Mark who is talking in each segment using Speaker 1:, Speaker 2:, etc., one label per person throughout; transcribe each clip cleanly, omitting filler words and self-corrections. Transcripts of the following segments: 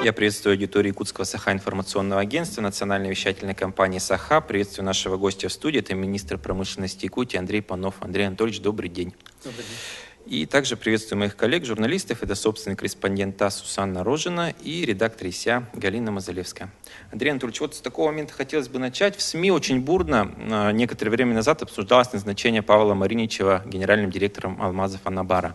Speaker 1: Я приветствую аудиторию Якутского Саха-информационного агентства, национальной вещательной компании «Саха». Приветствую нашего гостя в студии. Это министр промышленности Якутии Андрей Панов. Андрей Анатольевич, добрый день.
Speaker 2: Добрый день.
Speaker 1: И также приветствую моих коллег-журналистов. Это собственный корреспондент ТАСС Сусанна Рожина и редактор ИСЯ Галина Мазалевская. Андрей Анатольевич, вот с такого момента хотелось бы начать. В СМИ очень бурно некоторое время назад обсуждалось назначение Павла Мариничева генеральным директором Алмазов Анабара.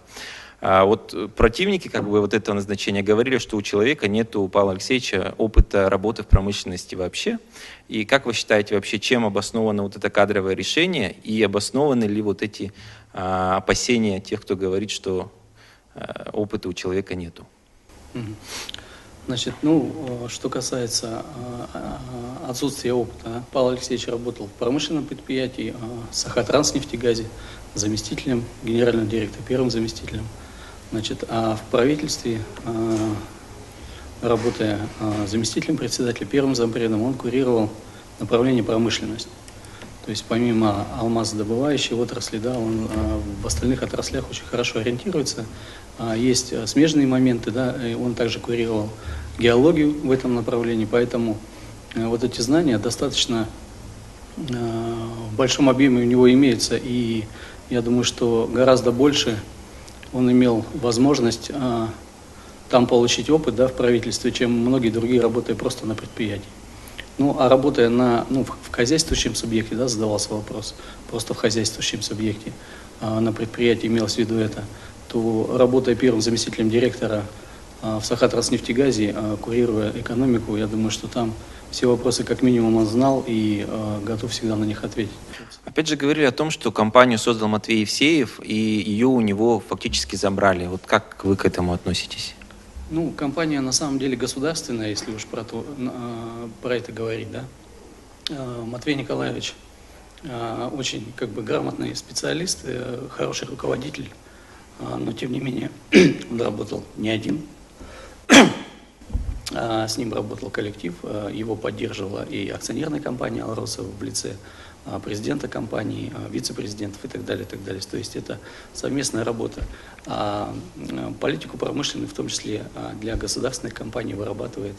Speaker 1: Вот противники вот этого назначения говорили, что у человека нет, у Павла Алексеевича, опыта работы в промышленности вообще. И как вы считаете вообще, чем обосновано вот это кадровое решение и обоснованы ли вот эти опасения тех, кто говорит, что опыта у человека нету?
Speaker 2: Значит, что касается отсутствия опыта, Павел Алексеевич работал в промышленном предприятии Сахатранснефтегазе заместителем генерального директора, первым заместителем. Значит, а в правительстве, работая заместителем председателя, первым зампредом, он курировал направление промышленность. То есть помимо алмазодобывающей отрасли, да, он в остальных отраслях очень хорошо ориентируется. Есть смежные моменты, да, и он также курировал геологию в этом направлении, поэтому вот эти знания достаточно в большом объеме у него имеются, и я думаю, что гораздо больше он имел возможность там получить опыт, да, в правительстве, чем многие другие, работая просто на предприятии. А работая в хозяйствующем субъекте, да, задавался вопрос, просто в хозяйствующем субъекте, на предприятии имелось в виду это, то работая первым заместителем директора в Сахатранснефтегазе, курируя экономику, я думаю, что там все вопросы как минимум он знал и готов всегда на них ответить.
Speaker 1: Опять же говорили о том, что компанию создал Матвей Евсеев, и ее у него фактически забрали. Вот как вы к этому относитесь?
Speaker 2: Компания на самом деле государственная, если уж про это говорить, да. Матвей Николаевич очень грамотный специалист, хороший руководитель, но тем не менее он работал не один. С ним работал коллектив, его поддерживала и акционерная компания «Алроса» в лице президента компании, вице-президентов и так далее, и так далее. То есть это совместная работа. Политику промышленную, в том числе для государственных компаний, вырабатывает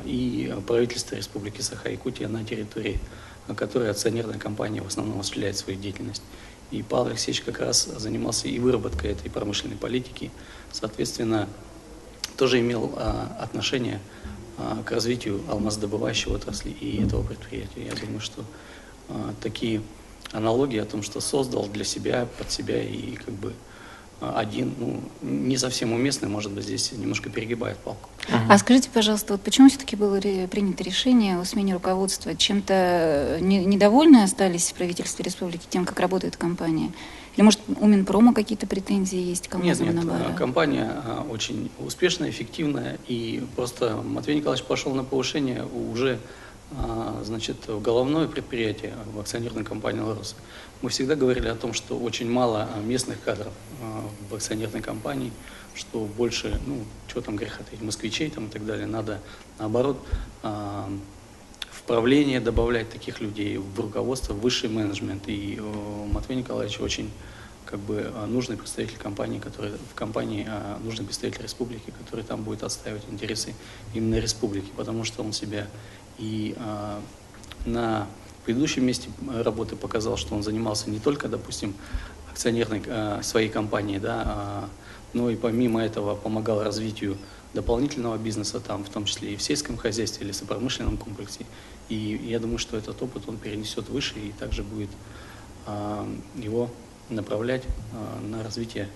Speaker 2: и правительство Республики Саха-Якутия на территории, которой акционерная компания в основном осуществляет свою деятельность. И Павел Алексеевич как раз занимался и выработкой этой промышленной политики, соответственно, тоже имел отношение к развитию алмазодобывающей отрасли и этого предприятия. Я думаю, что такие аналогии о том, что создал для себя, под себя и один, не совсем уместный, может быть, здесь немножко перегибает палку.
Speaker 3: А скажите, пожалуйста, почему все-таки было принято решение о смене руководства? Чем-то недовольны остались в правительстве республики тем, как работает компания? Или, может, у Минпрома какие-то претензии есть?
Speaker 2: Нет, компания очень успешная, эффективная, и просто Матвей Николаевич пошел на повышение уже, в головное предприятие, в акционерную компанию «Алроса». Мы всегда говорили о том, что очень мало местных кадров в акционерной компании, что больше, чего там греха таить, москвичей там и так далее, надо, наоборот, в правление добавлять таких людей, в руководство, в высший менеджмент. И Матвей Николаевич очень нужный представитель компании, нужный представитель республики, который там будет отстаивать интересы именно республики, потому что он себя и на предыдущем месте работы показал, что он занимался не только, допустим, акционерной своей компанией, да, но и помимо этого помогал развитию дополнительного бизнеса там, в том числе и в сельском хозяйстве, или лесопромышленном комплексе. И я думаю, что этот опыт он перенесет выше и также будет его направлять на развитие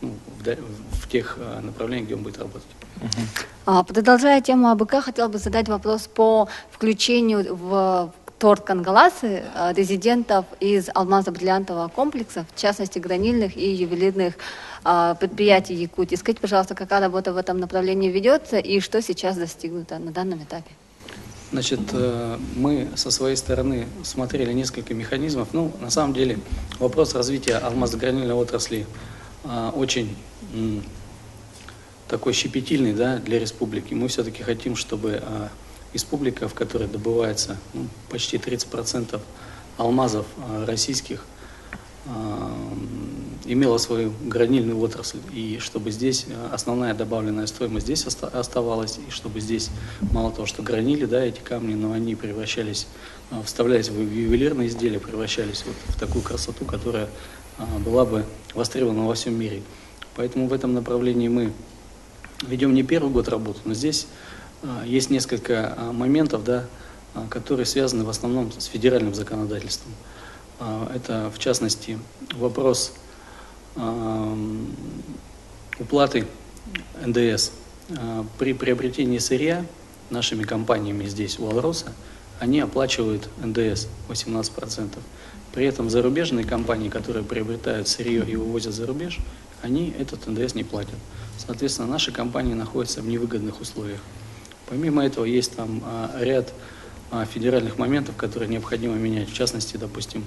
Speaker 2: в тех направлениях, где он будет работать.
Speaker 4: Продолжая тему АБК, хотел бы задать вопрос по включению в торт Кангаласы резидентов из алмазо-бриллиантового комплекса, в частности гранильных и ювелирных предприятий Якутии. Скажите, пожалуйста, какая работа в этом направлении ведется и что сейчас достигнуто на данном этапе?
Speaker 2: Значит, мы со своей стороны смотрели несколько механизмов. На самом деле вопрос развития алмазно-гранильной отрасли очень такой щепетильный, да, для республики. Мы все-таки хотим, чтобы республика, в которой добывается почти 30% алмазов российских, имела свою гранильную отрасль, и чтобы здесь основная добавленная стоимость здесь оставалась, и чтобы здесь мало того, что гранили, да, эти камни, но они превращались, вставлялись в ювелирные изделия, превращались вот в такую красоту, которая была бы востребована во всем мире. Поэтому в этом направлении мы ведем не первый год работу, но здесь есть несколько моментов, да, которые связаны в основном с федеральным законодательством. Это, в частности, вопрос уплаты НДС. При приобретении сырья нашими компаниями здесь, у Алроса, они оплачивают НДС 18%. При этом зарубежные компании, которые приобретают сырье и вывозят за рубеж, они этот НДС не платят. Соответственно, наши компании находятся в невыгодных условиях. Помимо этого, есть там ряд федеральных моментов, которые необходимо менять. В частности, допустим,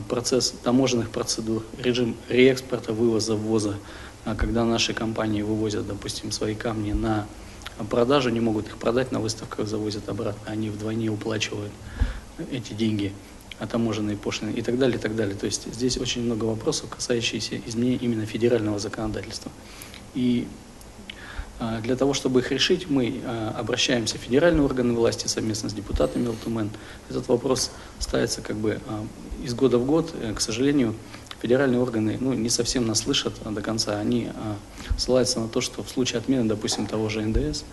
Speaker 2: процесс таможенных процедур, режим реэкспорта, вывоза, ввоза. Когда наши компании вывозят, допустим, свои камни на продажу, не могут их продать на выставках, завозят обратно, они вдвойне уплачивают эти деньги, таможенные пошлины и так далее, и так далее. То есть здесь очень много вопросов, касающихся изменения именно федерального законодательства. И для того, чтобы их решить, мы обращаемся в федеральные органы власти совместно с депутатами ЛТУМЭН. Этот вопрос ставится как бы из года в год. К сожалению, федеральные органы не совсем нас слышат до конца. Они ссылаются на то, что в случае отмены, допустим, того же НДС,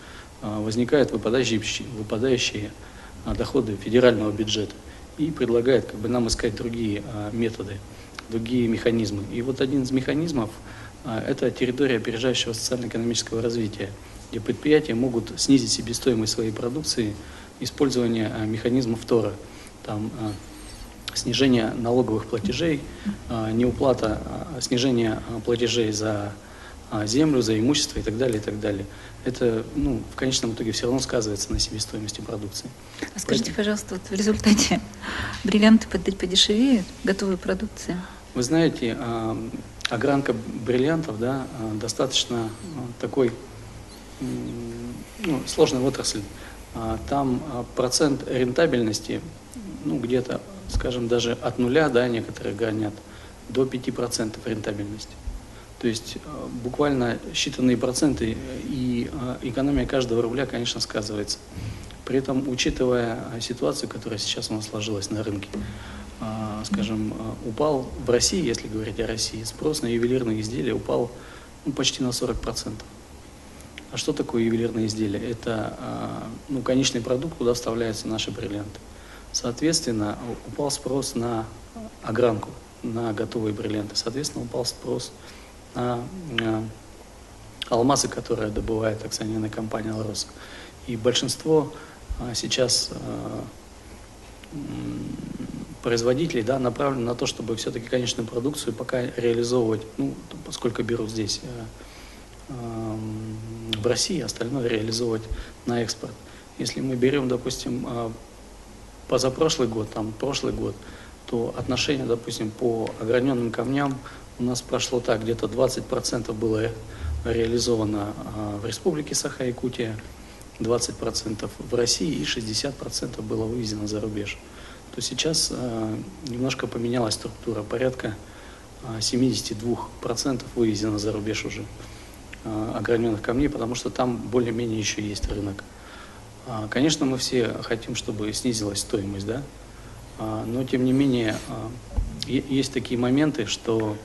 Speaker 2: возникают выпадающие доходы федерального бюджета и предлагают как бы нам искать другие методы, другие механизмы. И вот один из механизмов – это территория опережающего социально-экономического развития, где предприятия могут снизить себестоимость своей продукции, использование механизмов ТОРа, там, снижение налоговых платежей, неуплата, снижение платежей за землю, за имущество и так далее, и так далее. Это в конечном итоге все равно сказывается на себестоимости продукции.
Speaker 3: А скажите, пожалуйста, вот в результате бриллианты подешевеют, готовые продукции?
Speaker 2: Вы знаете, огранка бриллиантов, да, достаточно такой сложная отрасль. Там процент рентабельности, где-то, скажем, даже от нуля, да, некоторые гранят, до 5% рентабельности. То есть буквально считанные проценты, и экономия каждого рубля, конечно, сказывается. При этом, учитывая ситуацию, которая сейчас у нас сложилась на рынке, скажем, упал в России, если говорить о России, спрос на ювелирные изделия упал почти на 40%. А что такое ювелирные изделия? Это конечный продукт, куда вставляются наши бриллианты. Соответственно, упал спрос на огранку, на готовые бриллианты. Соответственно, упал спрос на алмазы, которые добывает акционерная компания «Алрос». И большинство сейчас производителей, да, направлены на то, чтобы все-таки конечную продукцию пока реализовывать, поскольку берут здесь в России, остальное реализовывать на экспорт. Если мы берем, допустим, позапрошлый год, прошлый год, то отношение, допустим, по ограненным камням у нас прошло так, где-то 20% было реализовано в Республике Саха-Якутия, 20% в России и 60% было вывезено за рубеж. То сейчас немножко поменялась структура, порядка 72% вывезено за рубеж уже ограненных камней, потому что там более-менее еще есть рынок. Конечно, мы все хотим, чтобы снизилась стоимость, да? Но тем не менее есть такие моменты, что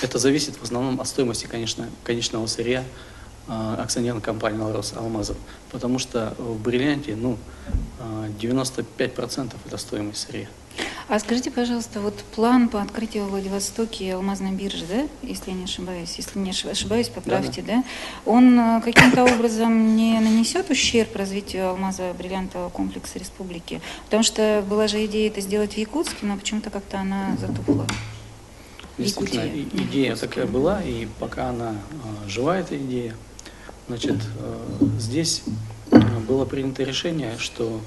Speaker 2: это зависит в основном от стоимости, конечно, конечного сырья акционерной компании «Алрос» алмазов, потому что в бриллианте 95% это стоимость сырья.
Speaker 3: А скажите, пожалуйста, вот план по открытию в Владивостоке алмазной биржи, да, если я не ошибаюсь, ошибаюсь, поправьте, да, он каким-то образом не нанесет ущерб развитию алмазо-бриллиантового комплекса республики? Потому что была же идея это сделать в Якутске, но почему-то как-то она затухла.
Speaker 2: Действительно, идея такая была, и пока она жива, эта идея, значит, здесь было принято решение, что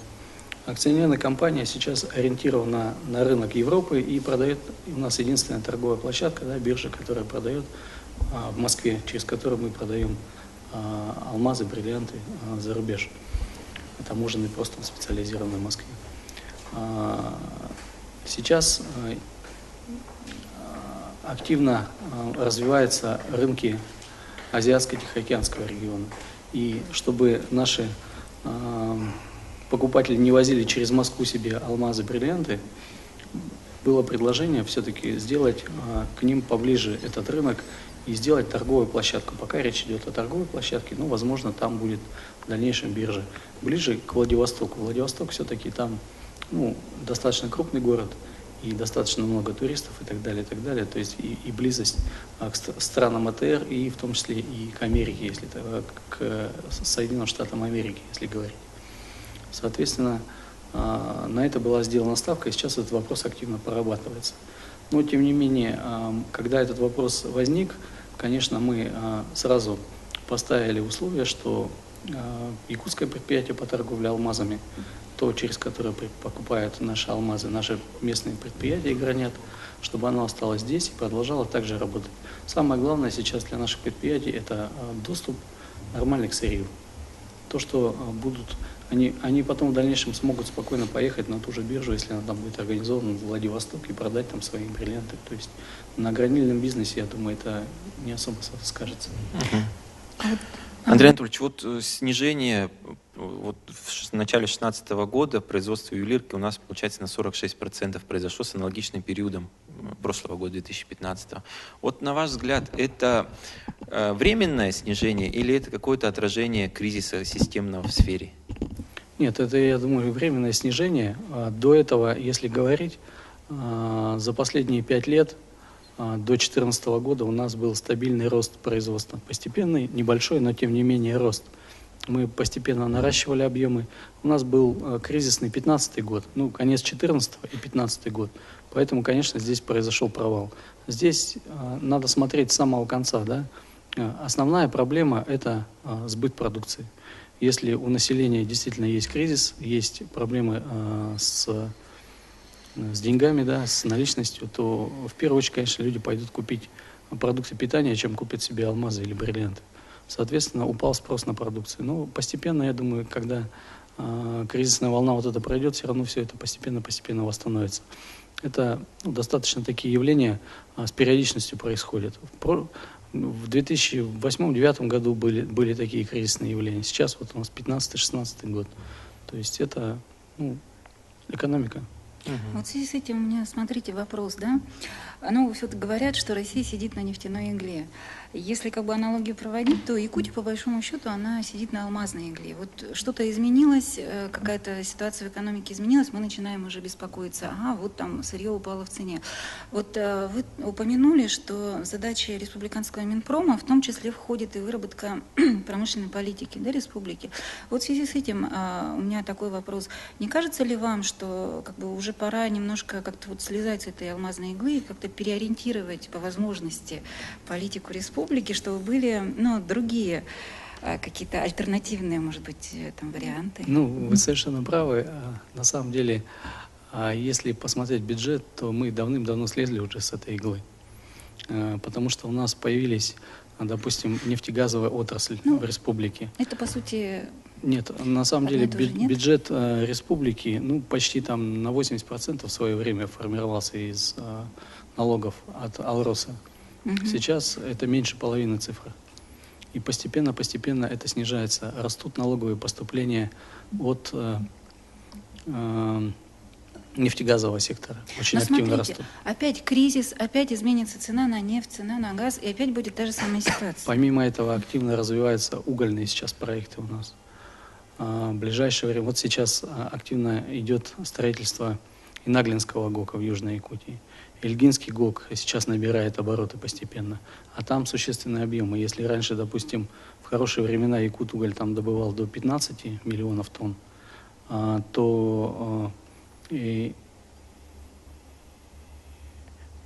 Speaker 2: акционерная компания сейчас ориентирована на рынок Европы и продает, у нас единственная торговая площадка, да, биржа, которая продает в Москве, через которую мы продаем алмазы, бриллианты за рубеж. Таможенный просто специализированный в Москве. Сейчас активно развиваются рынки Азиатско-Тихоокеанского региона. И чтобы наши покупатели не возили через Москву себе алмазы, бриллианты, было предложение все-таки сделать к ним поближе этот рынок и сделать торговую площадку. Пока речь идет о торговой площадке, но, возможно, там будет в дальнейшем биржа. Ближе к Владивостоку. Владивосток все-таки там достаточно крупный город и достаточно много туристов и так далее, и так далее. То есть и близость к странам АТР, и в том числе и к Америке, если к Соединенным Штатам Америки, если говорить. Соответственно, на это была сделана ставка, и сейчас этот вопрос активно прорабатывается. Но, тем не менее, когда этот вопрос возник, конечно, мы сразу поставили условие, что якутское предприятие по торговле алмазами, то, через которое покупают наши алмазы, наши местные предприятия гранят, чтобы оно осталось здесь и продолжало также работать. Самое главное сейчас для наших предприятий – это доступ нормальный к сырью. То, что они потом в дальнейшем смогут спокойно поехать на ту же биржу, если она там будет организована в Владивостоке, и продать там свои бриллианты. То есть на гранильном бизнесе, я думаю, это не особо скажется.
Speaker 1: Андрей Анатольевич, вот снижение в начале 2016 года производства ювелирки у нас, получается, на 46% произошло с аналогичным периодом прошлого года, 2015. Вот на ваш взгляд, это временное снижение или это какое-то отражение кризиса системного в сфере?
Speaker 2: Нет, это, я думаю, временное снижение. До этого, если говорить, за последние 5 лет, до 2014 года у нас был стабильный рост производства. Постепенный, небольшой, но тем не менее рост. Мы постепенно наращивали объемы. У нас был кризисный 2015 год, конец 2014 и 2015 год. Поэтому, конечно, здесь произошел провал. Здесь надо смотреть с самого конца. Да? Основная проблема – это сбыт продукции. Если у населения действительно есть кризис, есть проблемы с деньгами, да, с наличностью, то в первую очередь, конечно, люди пойдут купить продукты питания, чем купят себе алмазы или бриллианты. Соответственно, упал спрос на продукцию. Но постепенно, я думаю, когда кризисная волна вот эта пройдет, все равно все это постепенно восстановится. Это достаточно такие явления с периодичностью происходят. В 2008-2009 году были такие кризисные явления. Сейчас вот у нас 15-16 год. То есть это экономика.
Speaker 3: Вот в связи с этим у меня, смотрите, вопрос, да? Все-таки говорят, что Россия сидит на нефтяной игле. Если аналогию проводить, то Якутия, по большому счету, она сидит на алмазной игле. Вот что-то изменилось, какая-то ситуация в экономике изменилась, мы начинаем уже беспокоиться. Вот там сырье упало в цене. Вот вы упомянули, что задача республиканского Минпрома в том числе входит и выработка промышленной политики, да, республики. Вот в связи с этим у меня такой вопрос. Не кажется ли вам, что уже пора немножко как-то слезать с этой алмазной иглы и как-то переориентировать по возможности политику республики, чтобы были другие какие-то альтернативные, может быть, варианты?
Speaker 2: Вы совершенно правы. На самом деле, если посмотреть бюджет, то мы давным-давно слезли уже с этой иглы. Потому что у нас появились, допустим, нефтегазовая отрасль в республике.
Speaker 3: Это, по сути...
Speaker 2: Нет, на самом деле бюджет республики почти там на 80% в свое время формировался из налогов от Алроса. Сейчас это меньше половины цифры. И постепенно это снижается. Растут налоговые поступления от нефтегазового сектора. Очень активно растут.
Speaker 3: Опять кризис, опять изменится цена на нефть, цена на газ, и опять будет та же самая ситуация.
Speaker 2: Помимо этого активно развиваются угольные сейчас проекты у нас. В ближайшее время, вот сейчас активно идет строительство Инаглинского ГОКа в Южной Якутии. Ильгинский ГОК сейчас набирает обороты постепенно, а там существенные объемы. Если раньше, допустим, в хорошие времена Якутуголь там добывал до 15 миллионов тонн, то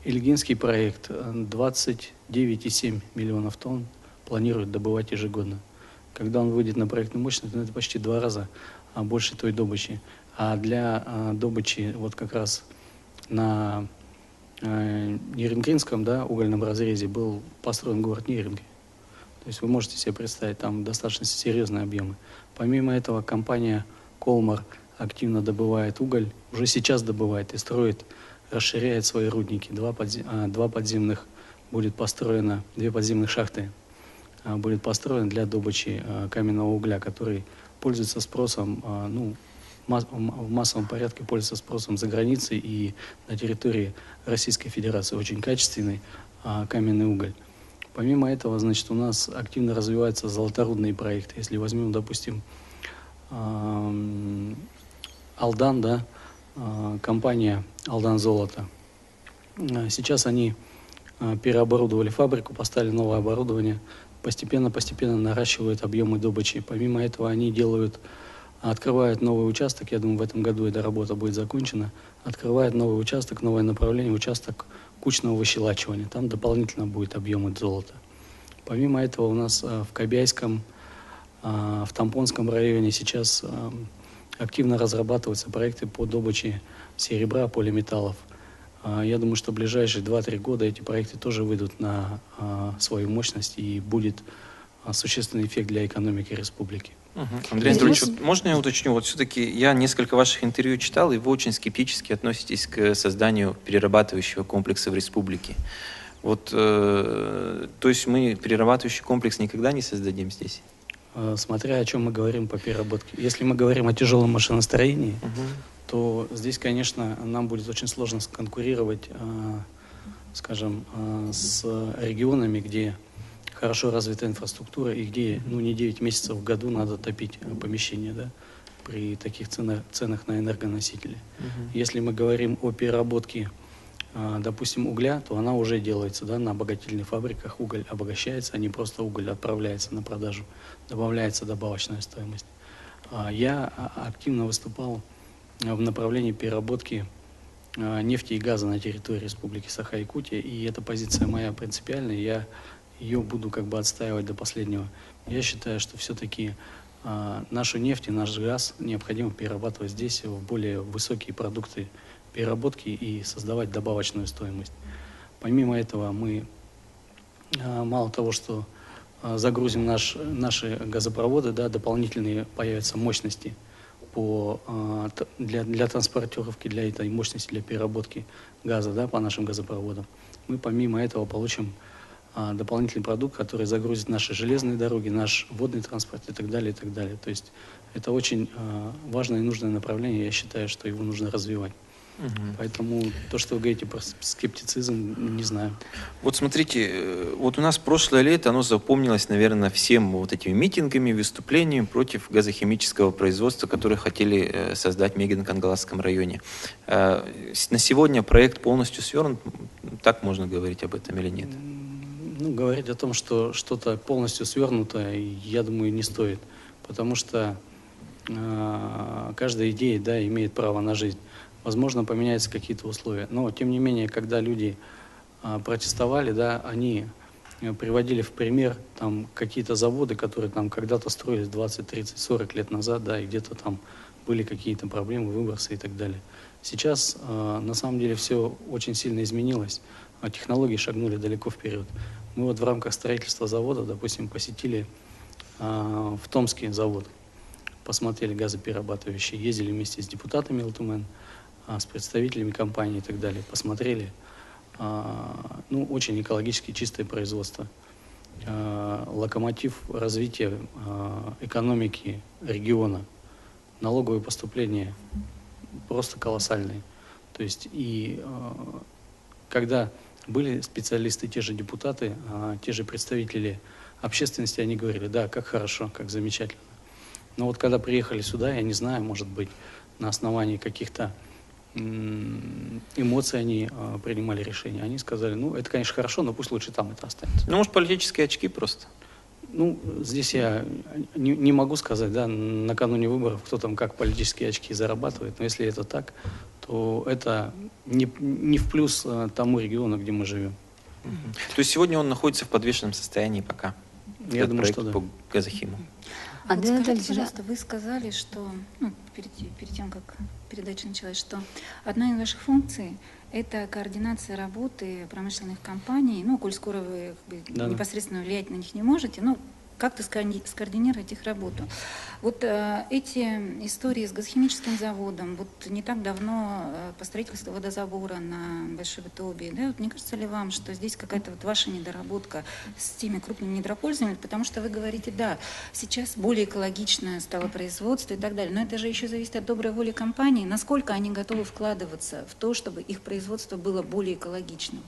Speaker 2: Ильгинский проект 29,7 миллионов тонн планирует добывать ежегодно. Когда он выйдет на проектную мощность, это почти 2 раза больше той добычи. А для добычи вот как раз на Нерюнгринском, угольном разрезе был построен город Нерюнги. То есть вы можете себе представить, там достаточно серьезные объемы. Помимо этого, компания Колмар активно добывает уголь, уже сейчас добывает и строит, расширяет свои рудники. 2 подземных будет построено, 2 подземных шахты будет построено для добычи каменного угля, который пользуется спросом, ну, в массовом порядке пользуется спросом за границей и на территории Российской Федерации. Очень качественный каменный уголь. Помимо этого, значит, у нас активно развиваются золоторудные проекты. Если возьмем, допустим, Алдан, да, компания Алдан Золото. Сейчас они переоборудовали фабрику, поставили новое оборудование, постепенно наращивают объемы добычи. Помимо этого они открывают новый участок, я думаю, в этом году эта работа будет закончена, открывают новый участок, новое направление, участок кучного выщелачивания. Там дополнительно будет объемы золота. Помимо этого у нас в Кобяйском, в Тампонском районе сейчас активно разрабатываются проекты по добыче серебра, полиметаллов. Я думаю, что в ближайшие 2-3 года эти проекты тоже выйдут на свою мощность и будет существенный эффект для экономики республики.
Speaker 1: Андрей Анатольевич, вот можно я уточню? Вот все-таки я несколько ваших интервью читал, и вы очень скептически относитесь к созданию перерабатывающего комплекса в республике. Вот, то есть мы перерабатывающий комплекс никогда не создадим здесь?
Speaker 2: Смотря о чем мы говорим по переработке. Если мы говорим о тяжелом машиностроении, то здесь, конечно, нам будет очень сложно конкурировать, скажем, с регионами, где хорошо развита инфраструктура и где, ну, не 9 месяцев в году надо топить помещение, да, при таких ценах на энергоносители. Если мы говорим о переработке, допустим, угля, то она уже делается, да, на обогатительных фабриках. Уголь обогащается, а не просто уголь отправляется на продажу, добавляется добавочная стоимость. Я активно выступал в направлении переработки нефти и газа на территории Республики Саха-Якутия, и эта позиция моя принципиальная, я ее буду как бы отстаивать до последнего. Я считаю, что все-таки нашу нефть и наш газ необходимо перерабатывать здесь в более высокие продукты переработки и создавать добавочную стоимость. Помимо этого мы мало того, что загрузим наши газопроводы, да, дополнительные появятся мощности для транспортировки, для этой мощности, для переработки газа, да, по нашим газопроводам. Мы помимо этого получим дополнительный продукт, который загрузит наши железные дороги, наш водный транспорт и так далее, и так далее. То есть это очень важное и нужное направление, я считаю, что его нужно развивать. Поэтому то, что вы говорите про скептицизм, не знаю.
Speaker 1: Вот смотрите, вот у нас прошлое лето, оно запомнилось, наверное, всем вот этими митингами, выступлениями против газохимического производства, которые хотели создать в Меган-Кангаласском районе. На сегодня проект полностью свернут, так можно говорить об этом или нет?
Speaker 2: Ну, говорить о том, что что-то полностью свернуто, я думаю, не стоит. Потому что каждая идея, да, имеет право на жизнь. Возможно, поменяются какие-то условия. Но, тем не менее, когда люди протестовали, да, они приводили в пример там какие-то заводы, которые там когда-то строились 20, 30, 40 лет назад, да, и где-то там были какие-то проблемы, выбросы и так далее. Сейчас, на самом деле, все очень сильно изменилось, а технологии шагнули далеко вперед. Мы вот в рамках строительства завода, допустим, посетили в Томский завод, посмотрели газоперерабатывающий, ездили вместе с депутатами ЛТУМЭН, с представителями компании и так далее, посмотрели, ну, очень экологически чистое производство, локомотив развития экономики региона, налоговые поступления просто колоссальные. То есть и когда были специалисты, те же депутаты, те же представители общественности, они говорили, да, как хорошо, как замечательно. Но вот когда приехали сюда, я не знаю, может быть, на основании каких-то эмоций они принимали решения. Они сказали, ну, это, конечно, хорошо, но пусть лучше там это останется.
Speaker 1: Ну, может, политические очки просто?
Speaker 2: Ну, здесь я не могу сказать, да, накануне выборов, кто там как политические очки зарабатывает, но если это так, то это не в плюс тому региону, где мы живем.
Speaker 1: То есть сегодня он находится в подвешенном состоянии пока?
Speaker 2: Я думаю, что да.
Speaker 1: По газохиму.
Speaker 3: Вот скажите, пожалуйста, вы сказали, что, ну, перед тем, как передача началась, что одна из ваших функций – это координация работы промышленных компаний. Ну, коль скоро вы как бы, непосредственно влиять на них не можете, ну, как-то скоординировать их работу. Вот эти истории с газохимическим заводом, вот не так давно по строительству водозабора на Большой Ветлуге, да, вот не кажется ли вам, что здесь какая-то вот ваша недоработка с теми крупными недропользователями, потому что вы говорите, да, сейчас более экологичное стало производство и так далее, но это же еще зависит от доброй воли компании, насколько они готовы вкладываться в то, чтобы их производство было более экологичным.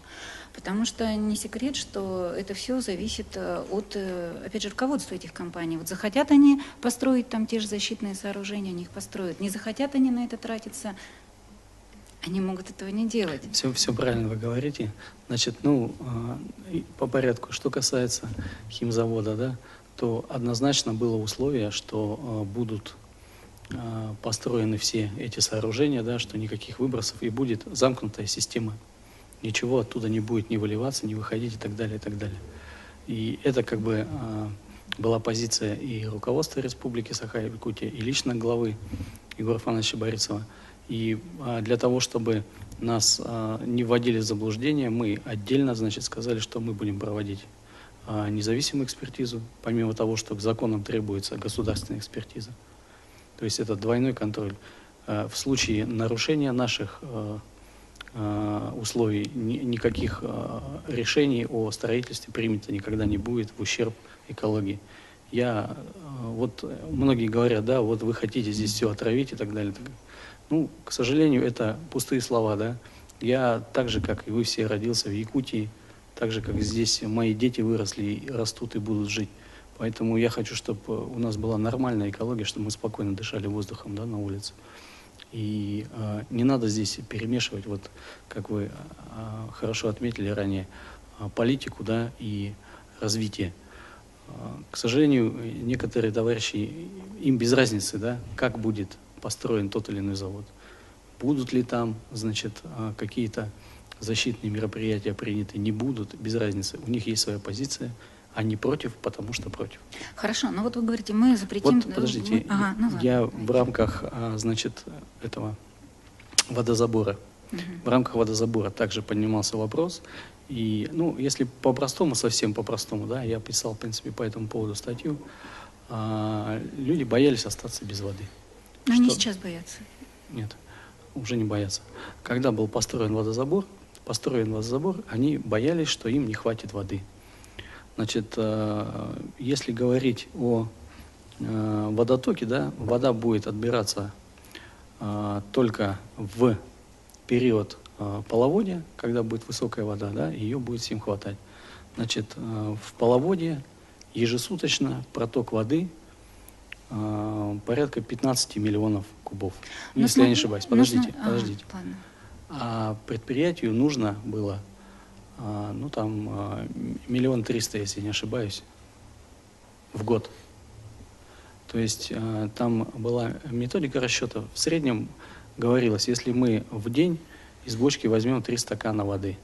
Speaker 3: Потому что не секрет, что это все зависит от, опять же, руководства этих компаний. Вот захотят они построить там те же защитные сооружения, они их построят. Не захотят они на это тратиться, они могут этого не делать.
Speaker 2: Все правильно вы говорите. Значит, по порядку, что касается химзавода, да, то однозначно было условие, что будут построены все эти сооружения, да, что никаких выбросов, и будет замкнутая система. Ничего оттуда не будет не выливаться, не выходить и так далее, и так далее. И это как бы была позиция и руководства Республики Саха-Якутия, и лично главы Егора Фановича Борисова. И для того, чтобы нас не вводили в заблуждение, мы отдельно, значит, сказали, что мы будем проводить независимую экспертизу, помимо того, что к законам требуется государственная экспертиза. То есть это двойной контроль. В случае нарушения наших условий никаких решений о строительстве принято никогда не будет в ущерб экологии. Вот многие говорят, да, вот вы хотите здесь все отравить и так далее. Ну, к сожалению, это пустые слова, да. Я так же, как и вы все, родился в Якутии, так же, как здесь мои дети выросли, растут и будут жить. Поэтому я хочу, чтобы у нас была нормальная экология, чтобы мы спокойно дышали воздухом, да, на улице. И не надо здесь перемешивать, вот как вы хорошо отметили ранее, политику, да, и развитие. К сожалению, некоторые товарищи, им без разницы, да, как будет построен тот или иной завод. Будут ли там, значит, какие-то защитные мероприятия приняты, не будут, без разницы. У них есть своя позиция. Они против, потому что против.
Speaker 3: Хорошо, но вот вы говорите, мы запретим...
Speaker 2: Вот, подождите, я в рамках, значит, этого водозабора, в рамках водозабора также поднимался вопрос. И, если по-простому, совсем по-простому, да, я писал, в принципе, по этому поводу статью, люди боялись остаться без воды.
Speaker 3: Но они сейчас боятся.
Speaker 2: Нет, уже не боятся. Когда был построен водозабор, они боялись, что им не хватит воды. Значит, если говорить о водотоке, да, вода будет отбираться только в период половодья, когда будет высокая вода, да, ее будет всем хватать. Значит, в половодье ежесуточно проток воды порядка 15 миллионов кубов. Если я не ошибаюсь. Подождите. А предприятию нужно было 1 300 000, если не ошибаюсь, в год. То есть там была методика расчета. В среднем говорилось, если мы в день из бочки возьмем 3 стакана воды,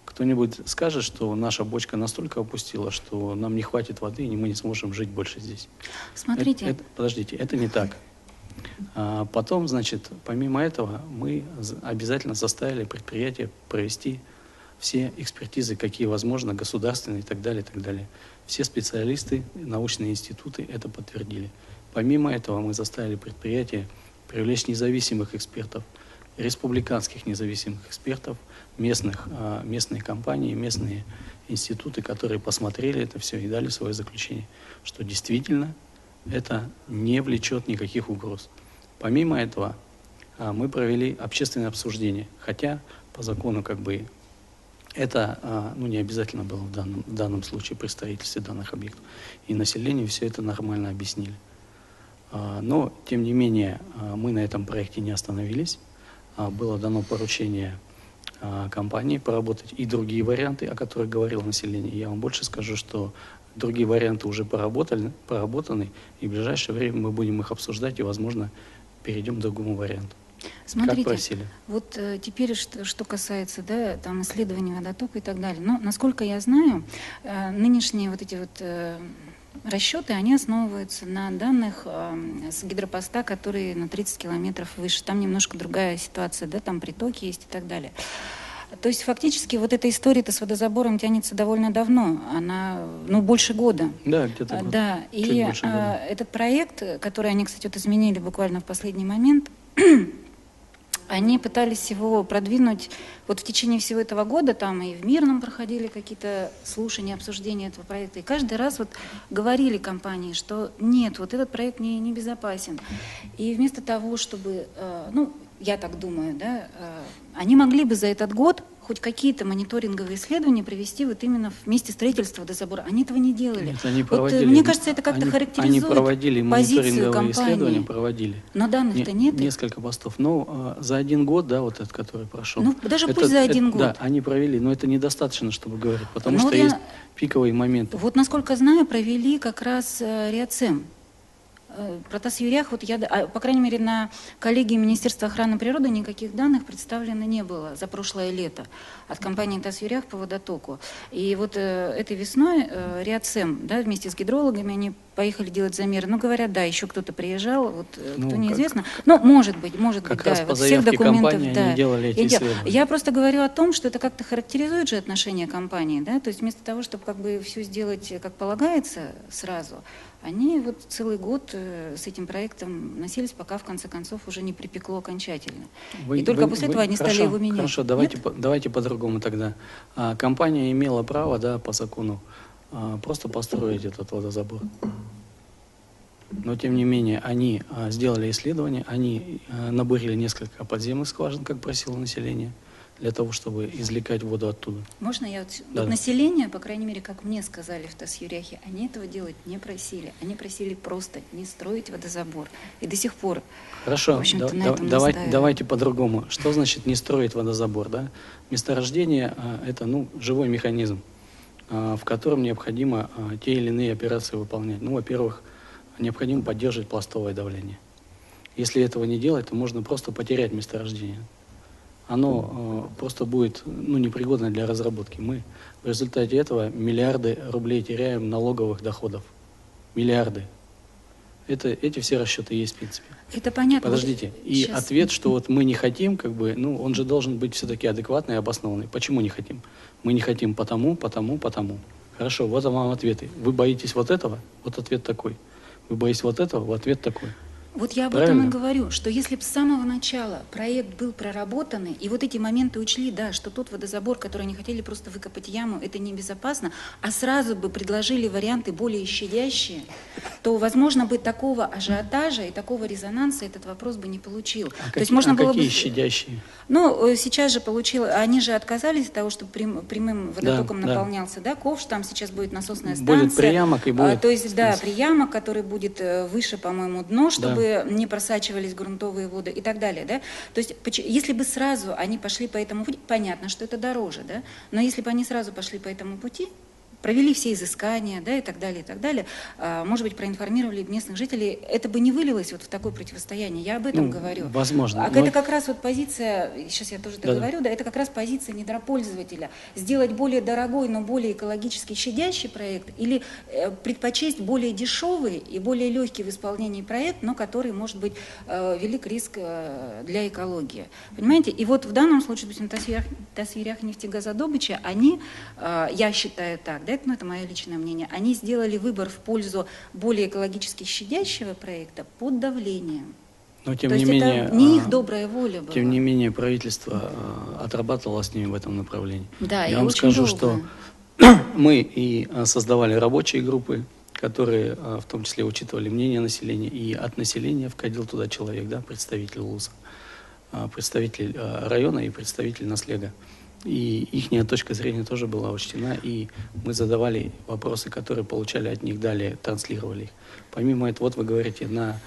Speaker 2: кто-нибудь скажет, что наша бочка настолько опустила, что нам не хватит воды, и мы не сможем жить больше здесь.
Speaker 3: Смотрите.
Speaker 2: Подождите, это не так. Потом, значит, помимо этого, мы обязательно заставили предприятие провести все экспертизы, какие возможно, государственные и так далее, и так далее. Все специалисты, научные институты это подтвердили. Помимо этого мы заставили предприятие привлечь независимых экспертов, республиканских независимых экспертов, местные компании, местные институты, которые посмотрели это все и дали свое заключение, что действительно это не влечет никаких угроз. Помимо этого мы провели общественное обсуждение, хотя по закону как бы это не обязательно было в данном случае при строительстве данных объектов. И населению все это нормально объяснили. Но, тем не менее, мы на этом проекте не остановились. Было дано поручение компании поработать и другие варианты, о которых говорило население. Я вам больше скажу, что другие варианты уже проработаны, и в ближайшее время мы будем их обсуждать и, возможно, перейдем к другому варианту.
Speaker 3: Смотрите,
Speaker 2: как просили.
Speaker 3: Вот теперь, что касается, да, там исследований водотока и так далее. Но, насколько я знаю, нынешние вот эти вот расчеты, они основываются на данных с гидропоста, которые на 30 километров выше. Там немножко другая ситуация, да, там притоки есть и так далее. То есть фактически вот эта история-то с водозабором тянется довольно давно, она, ну, больше года.
Speaker 2: Да, где-то год.
Speaker 3: Да,
Speaker 2: Чуть
Speaker 3: и
Speaker 2: больше года.
Speaker 3: этот проект, который они, кстати, вот изменили буквально в последний момент, они пытались его продвинуть вот в течение всего этого года, там и в Мирном проходили какие-то слушания, обсуждения этого проекта, и каждый раз вот говорили компании, что нет, вот этот проект не безопасен. И вместо того, чтобы, ну, я так думаю, да, они могли бы за этот год хоть какие-то мониторинговые исследования провести вот именно в месте строительства водозабора. Они этого не делали.
Speaker 2: Нет, они
Speaker 3: Вот,
Speaker 2: проводили,
Speaker 3: мне кажется, это как-то
Speaker 2: они
Speaker 3: характеризует
Speaker 2: проводили
Speaker 3: позицию
Speaker 2: мониторинговые исследования,
Speaker 3: компании.
Speaker 2: проводили.
Speaker 3: Но данных-то нет.
Speaker 2: Несколько постов. Но за один год, да, вот этот, который прошел.
Speaker 3: Ну, даже пусть за один год.
Speaker 2: Да, они провели, но это недостаточно, чтобы говорить, потому
Speaker 3: Ну,
Speaker 2: что
Speaker 3: вот я-
Speaker 2: есть пиковые моменты.
Speaker 3: Вот, насколько знаю, провели как раз РИАЦЕМ. Про ТАСС-Юрях, вот я, по крайней мере, на коллегии Министерства охраны природы никаких данных представлено не было за прошлое лето от компании ТАСС-Юрях по водотоку. И вот этой весной РИАЦЕМ, да, вместе с гидрологами, они поехали делать замеры. Ну, говорят, да, еще кто-то приезжал, вот
Speaker 2: Ну,
Speaker 3: кто
Speaker 2: как-
Speaker 3: неизвестно. Ну, может быть,
Speaker 2: Как
Speaker 3: да.
Speaker 2: раз по
Speaker 3: Вот всех
Speaker 2: заявке
Speaker 3: документов,
Speaker 2: компании
Speaker 3: да.
Speaker 2: они делали эти исследования.
Speaker 3: Я просто говорю о том, что это как-то характеризует же отношения компании, да, то есть вместо того, чтобы как бы все сделать как полагается сразу, они вот целый год с этим проектом носились, пока в конце концов уже не припекло окончательно. И только после этого они стали его менять.
Speaker 2: Хорошо,
Speaker 3: Нет?
Speaker 2: давайте по-другому тогда. Компания имела право, да, по закону, просто построить этот водозабор. Но, тем не менее, они сделали исследование, они набурили несколько подземных скважин, как просило население, для того, чтобы извлекать воду оттуда.
Speaker 3: Можно я вот,
Speaker 2: Да.
Speaker 3: вот население, по крайней мере, как мне сказали в ТАСС-Юряхе, они этого делать не просили. Они просили просто не строить водозабор. И до сих пор,
Speaker 2: Хорошо,
Speaker 3: в общем-то, на этом
Speaker 2: давайте,
Speaker 3: настаивают.
Speaker 2: давайте по-другому. Что значит не строить водозабор? Да? Месторождение это живой механизм, в котором необходимо те или иные операции выполнять. Ну, во-первых, необходимо поддерживать пластовое давление. Если этого не делать, то можно просто потерять месторождение. Оно просто будет непригодно для разработки. Мы в результате этого миллиарды рублей теряем налоговых доходов. Миллиарды. Эти все расчеты есть в принципе.
Speaker 3: это понятно.
Speaker 2: Подождите.
Speaker 3: Вот
Speaker 2: И
Speaker 3: щас-
Speaker 2: ответ, что вот мы не хотим, он же должен быть все-таки адекватный и обоснованный. Почему не хотим? Мы не хотим потому. Хорошо, вот вам ответы. Вы боитесь вот этого? Вот ответ такой. Вы боитесь вот этого? Вот ответ такой.
Speaker 3: Вот я об
Speaker 2: Правильно?
Speaker 3: этом и говорю, что если бы с самого начала проект был проработанный, и вот эти моменты учли, да, что тот водозабор, который они хотели просто выкопать яму, это небезопасно, а сразу бы предложили варианты более щадящие, то, возможно, бы такого ажиотажа и такого резонанса этот вопрос бы не получил. То есть можно было
Speaker 2: какие
Speaker 3: бы...
Speaker 2: щадящие?
Speaker 3: Ну, сейчас же они же отказались от того, чтобы прямым водотоком
Speaker 2: Да.
Speaker 3: наполнялся, да, ковш, там сейчас будет насосная станция.
Speaker 2: Будет приямок и будет...
Speaker 3: То есть, да, приямок, который будет выше, по-моему, дно, чтобы не просачивались грунтовые воды и так далее, да. То есть, если бы сразу они пошли по этому пути, понятно, что это дороже, да, но если бы они сразу пошли по этому пути, провели все изыскания, да, и так далее, может быть, проинформировали местных жителей, это бы не вылилось вот в такое противостояние. Я об этом говорю.
Speaker 2: Возможно.
Speaker 3: Это как раз вот позиция, сейчас я тоже
Speaker 2: Да-да.
Speaker 3: договорю, да, это как раз позиция недропользователя. Сделать более дорогой, но более экологически щадящий проект или предпочесть более дешевый и более легкий в исполнении проект, но который может быть велик риск для экологии. Понимаете? И вот в данном случае, допустим, ТАСС-Юрях нефтегазодобыча, они, я считаю так, да, это мое личное мнение, они сделали выбор в пользу более экологически щадящего проекта под давлением.
Speaker 2: Но тем
Speaker 3: То
Speaker 2: не
Speaker 3: есть
Speaker 2: менее...
Speaker 3: это не их добрая воля была.
Speaker 2: Тем не менее, правительство отрабатывало с ними в этом направлении.
Speaker 3: Да, и
Speaker 2: Я вам
Speaker 3: очень
Speaker 2: скажу,
Speaker 3: долго.
Speaker 2: что мы и создавали рабочие группы, которые в том числе учитывали мнение населения, и от населения входил туда человек, да, представитель ЛУСа, представитель района и представитель Наслега. И их точка зрения тоже была учтена, и мы задавали вопросы, которые получали от них, далее транслировали их. Помимо этого, вот вы говорите, на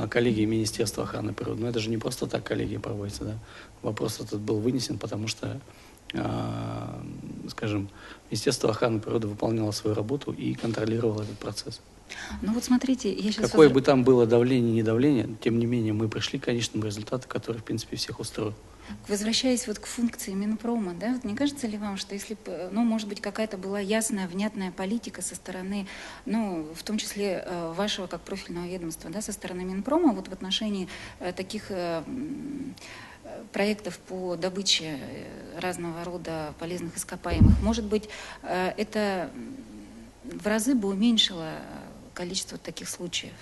Speaker 2: коллегии Министерства охраны природы, но это же не просто так коллегия проводится, да? Вопрос этот был вынесен, потому что, скажем, Министерство охраны природы выполняло свою работу и контролировало этот процесс.
Speaker 3: Ну вот смотрите, я сейчас...
Speaker 2: Какое бы там было давление, не давление, тем не менее мы пришли к конечному результату, который, в принципе, всех устроил.
Speaker 3: Возвращаясь вот к функции Минпрома, да, вот не кажется ли вам, что если бы, может быть, какая-то была ясная, внятная политика со стороны, в том числе вашего как профильного ведомства, да, со стороны Минпрома, вот в отношении таких проектов по добыче разного рода полезных ископаемых, может быть, это в разы бы уменьшило количество таких случаев?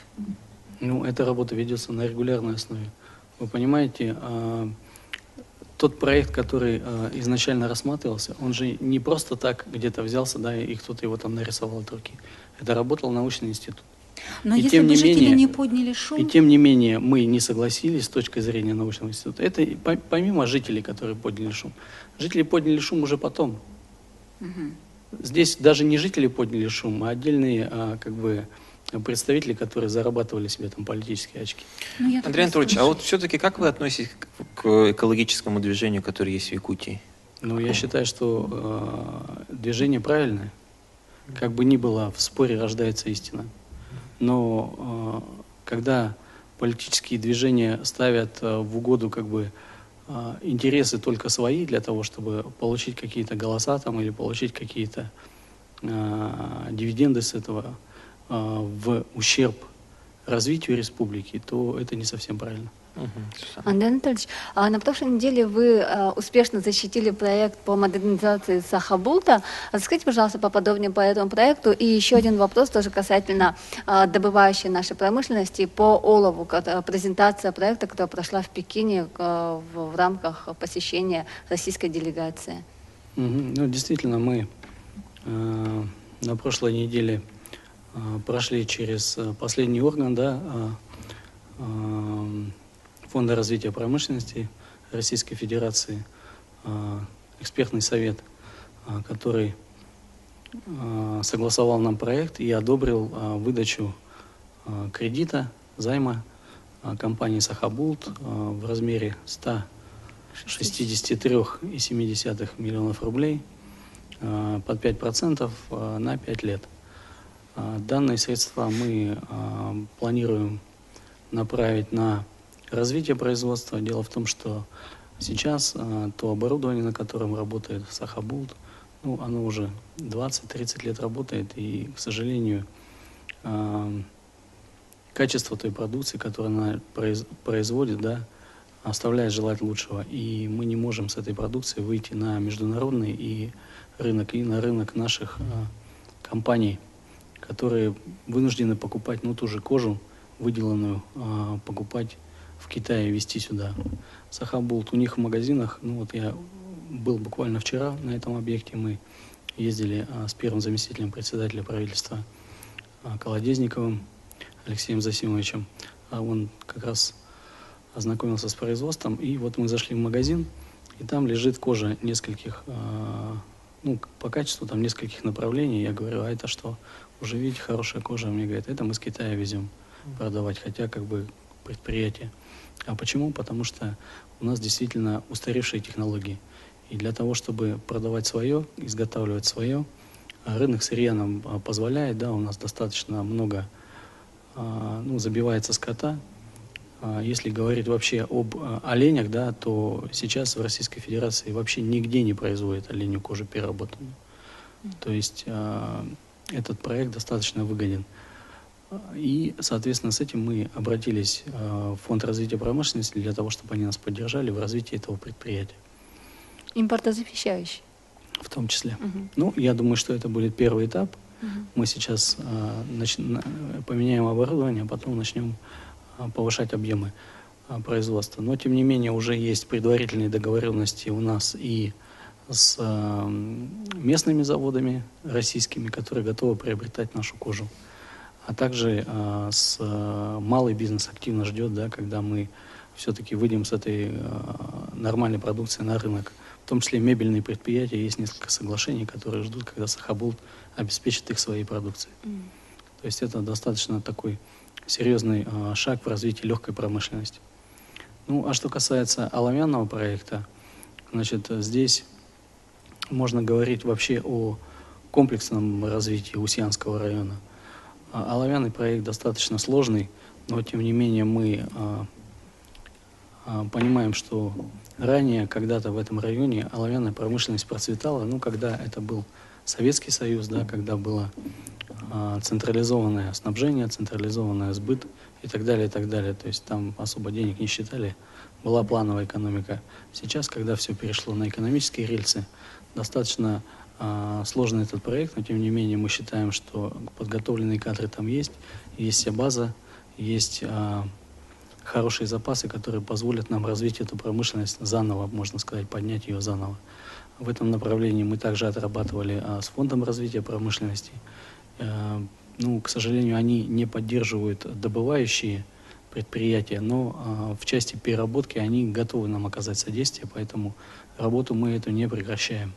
Speaker 2: Ну, эта работа ведется на регулярной основе. Вы понимаете, тот проект, который изначально рассматривался, он же не просто так где-то взялся, да, и кто-то его там нарисовал от руки. Это работал научный институт.
Speaker 3: Но
Speaker 2: И
Speaker 3: если
Speaker 2: тем
Speaker 3: бы
Speaker 2: не
Speaker 3: жители
Speaker 2: менее-
Speaker 3: не подняли шум,
Speaker 2: И тем не менее мы не согласились с точки зрения научного института. Это помимо жителей, которые подняли шум. Жители подняли шум уже потом. Здесь даже не жители подняли шум, а отдельные представители, которые зарабатывали себе там политические очки.
Speaker 3: ну, я тут
Speaker 1: Андрей Анатольевич, а
Speaker 3: слышу.
Speaker 1: вот все-таки как вы относитесь к экологическому движению, которое есть в Якутии?
Speaker 2: Но я считаю, что движение правильное. Как бы ни было, в споре рождается истина. Но когда политические движения ставят в угоду интересы только свои для того, чтобы получить какие-то голоса там, или получить какие-то дивиденды с этого в ущерб развитию республики, то это не совсем правильно.
Speaker 1: Сусанна.
Speaker 4: Андрей Анатольевич, на прошлой неделе вы успешно защитили проект по модернизации Сахабулта. Расскажите, пожалуйста, поподробнее по этому проекту. И еще один вопрос тоже касательно добывающей нашей промышленности по олову. Презентация проекта, которая прошла в Пекине в рамках посещения российской делегации.
Speaker 2: Ну, действительно, мы на прошлой неделе прошли через последний орган, Фонда развития промышленности Российской Федерации, экспертный совет, который согласовал нам проект и одобрил выдачу кредита, займа компании «Сахабулт» в размере 163,7 миллионов рублей под 5% на 5 лет. Данные средства мы планируем направить на развитие производства. Дело в том, что сейчас то оборудование, на котором работает Сахабулт, оно уже 20-30 лет работает, и, к сожалению, качество той продукции, которую она производит, оставляет желать лучшего. И мы не можем с этой продукцией выйти на международный рынок и на рынок наших компаний, которые вынуждены покупать ту же кожу, выделанную, покупать в Китае, везти сюда. Сахабулт у них в магазинах, я был буквально вчера на этом объекте, мы ездили с первым заместителем председателя правительства Колодезниковым Алексеем Засимовичем. Он как раз ознакомился с производством, и вот мы зашли в магазин, и там лежит кожа нескольких, по качеству там нескольких направлений. Я говорю, а это что? Уже видите, хорошая кожа. Мне говорят, это мы с Китая везем продавать, хотя предприятие. А почему? Потому что у нас действительно устаревшие технологии. И для того, чтобы продавать свое, изготавливать свое, рынок сырья нам позволяет, у нас достаточно много забивается скота. Если говорить вообще об оленях, то сейчас в Российской Федерации вообще нигде не производят оленью кожу переработанную. То есть этот проект достаточно выгоден. И, соответственно, с этим мы обратились в Фонд развития промышленности для того, чтобы они нас поддержали в развитии этого предприятия.
Speaker 4: Импортозамещающий.
Speaker 2: В том числе. Я думаю, что это будет первый этап. Мы сейчас поменяем оборудование, а потом начнем повышать объемы производства. Но, тем не менее, уже есть предварительные договоренности у нас и с местными заводами российскими, которые готовы приобретать нашу кожу. А также малый бизнес активно ждет, когда мы все-таки выйдем с этой нормальной продукцией на рынок. В том числе мебельные предприятия, есть несколько соглашений, которые ждут, когда Сахабулт обеспечит их своей продукцией. То есть это достаточно такой серьезный шаг в развитии легкой промышленности. А что касается оловянного проекта, здесь можно говорить вообще о комплексном развитии Усьянского района. Оловянный проект достаточно сложный, но тем не менее мы понимаем, что ранее, когда-то в этом районе оловянная промышленность процветала, когда это был Советский Союз, когда было централизованное снабжение, централизованный сбыт и так далее, и так далее. То есть там особо денег не считали была плановая экономика. Сейчас, когда все перешло на экономические рельсы, достаточно сложный этот проект, но тем не менее мы считаем, что подготовленные кадры там есть вся база, есть хорошие запасы, которые позволят нам развить эту промышленность заново, можно сказать, поднять ее заново. В этом направлении мы также отрабатывали с Фондом развития промышленности. Ну, к сожалению, они не поддерживают добывающие предприятия, но в части переработки они готовы нам оказать содействие, поэтому работу мы эту не прекращаем.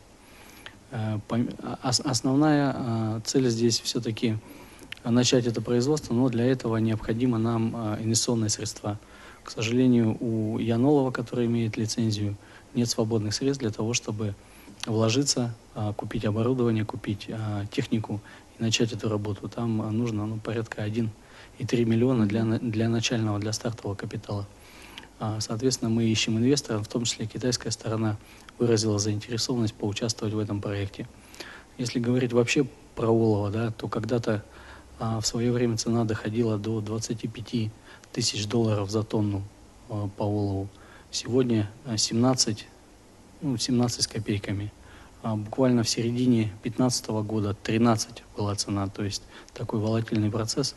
Speaker 2: Основная цель здесь все-таки начать это производство, но для этого необходимо нам инвестиционные средства. К сожалению, у Янолова, который имеет лицензию, нет свободных средств для того, чтобы вложиться, купить оборудование, купить технику и начать эту работу. Там нужно порядка 1,3 миллиона для начального, для стартового капитала. Соответственно, мы ищем инвестора, в том числе китайская сторона выразила заинтересованность поучаствовать в этом проекте. Если говорить вообще про олово, да, то когда-то в свое время цена доходила до 25 тысяч долларов за тонну по олову. Сегодня 17 с копейками. Буквально в середине 2015 года 13 была цена, то есть такой волатильный процесс,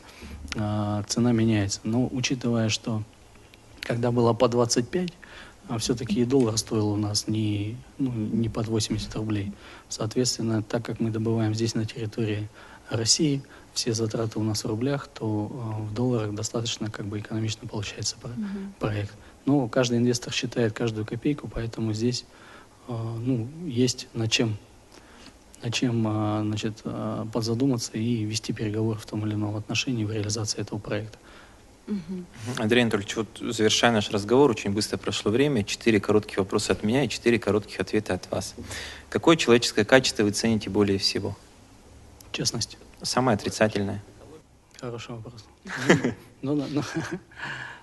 Speaker 2: цена меняется. Но учитывая, что когда было по 25, все-таки и доллар стоил у нас не под 80 рублей. Соответственно, так как мы добываем здесь на территории России, все затраты у нас в рублях, то в долларах достаточно экономично получается проект. Но каждый инвестор считает каждую копейку, поэтому здесь есть над чем подзадуматься и вести переговоры в том или ином отношении в реализации этого проекта.
Speaker 1: Андрей Анатольевич, завершая наш разговор, очень быстро прошло время. 4 коротких вопроса от меня и 4 коротких ответа от вас. Какое человеческое качество вы цените более всего?
Speaker 2: Честность.
Speaker 1: Самое отрицательное?
Speaker 2: Хороший вопрос.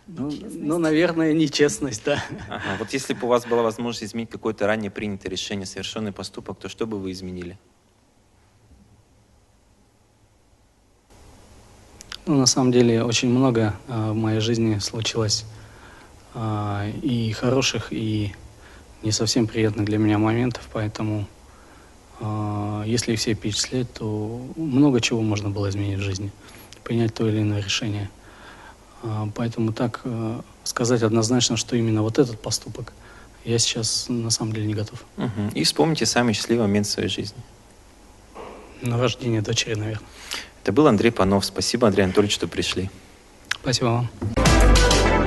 Speaker 2: Наверное, нечестность, да.
Speaker 1: Ага. Вот если бы у вас была возможность изменить какое-то ранее принятое решение, совершенный поступок, то что бы вы изменили?
Speaker 2: На самом деле очень много в моей жизни случилось и хороших, и не совсем приятных для меня моментов, поэтому если их все перечислять, то много чего можно было изменить в жизни, принять то или иное решение. Поэтому так сказать однозначно, что именно вот этот поступок, я сейчас на самом деле не готов.
Speaker 1: И вспомните самый счастливый момент в своей жизни.
Speaker 2: Рождение дочери, наверное.
Speaker 1: Это был Андрей Панов. Спасибо, Андрей Анатольевич, что пришли.
Speaker 2: Спасибо вам.